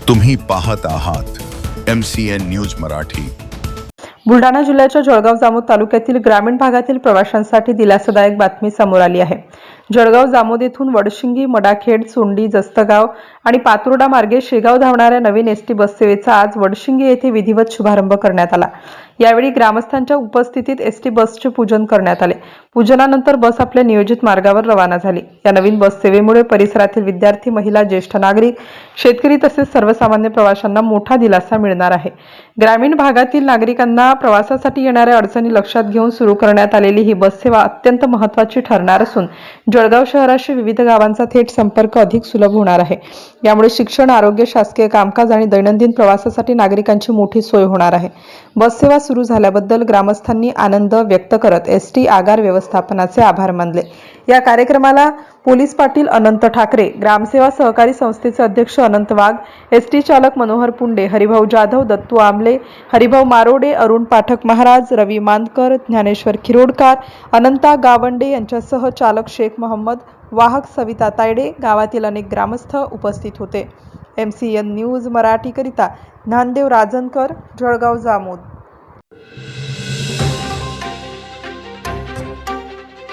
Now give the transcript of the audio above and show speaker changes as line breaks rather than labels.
तुम्ही पाहत आहात MCN न्यूज मराठी।
बुलढाणा जिल्ह्याच्या जळगाव जामोद तालुक्यातील ग्रामीण भागातील प्रवाशांसाठी दिलासादायक बातमी समोर आली आहे। जळगाव जामोद येथून वडशिंगी, मडाखेड, सोंडी, जस्तगाव आणि पातुर्डा मार्गे शेगाव धावणाऱ्या नवीन एसटी बस सेवेचा आज वडशिंगी येथे विधिवत शुभारंभ करण्यात आला। यावेळी ग्रामस्थांच्या उपस्थितीत एसटी बसचे पूजन करण्यात आले। पूजनानंतर बस आपल्या नियोजित मार्गावर रवाना झाली। या नवीन बस सेवेमुळे परिसरातील विद्यार्थी, महिला, ज्येष्ठ नागरिक, शेतकरी तसेच सर्वसामान्य प्रवाशांना मोठा दिलासा मिळणार आहे। ग्रामीण भागातील नागरिकांना प्रवासासाठी येणाऱ्या अडचणी लक्षात घेऊन सुरू करण्यात आलेली ही बस सेवा अत्यंत महत्त्वाची ठरणार असून जळगाव शहराशी विविध गावांचा थेट संपर्क अधिक सुलभ होणार आहे। यामुळे शिक्षण, आरोग्य, शासकीय कामकाज आणि दैनंदिन प्रवासासाठी नागरिकांची मोठी सोय होणार आहे। बस सेवा सुरू झाल्याबद्दल ग्रामस्थांनी आनंद व्यक्त करत एसटी आगार व्यवस्थापनाचे आभार मानले। या कार्यक्रमाला पोलीस पाटील अनंत ठाकरे, ग्रामसेवा सहकारी संस्थेचे अध्यक्ष अनंत वाघ, एसटी चालक मनोहर पुंडे, हरिभाऊ जाधव, दत्तू आमले, हरिभाऊ मारोडे, अरुण पाठक महाराज, रवी मानकर, ज्ञानेश्वर खिरोडकार, अनंता गावंडे यांच्यासह चालक शेख मोहम्मद, वाहक सविता तायडे, गावातील अनेक ग्रामस्थ उपस्थित होते। MCN न्यूज मराठी करिता ज्ञानदेव राजनकर, जळगाव जामोद।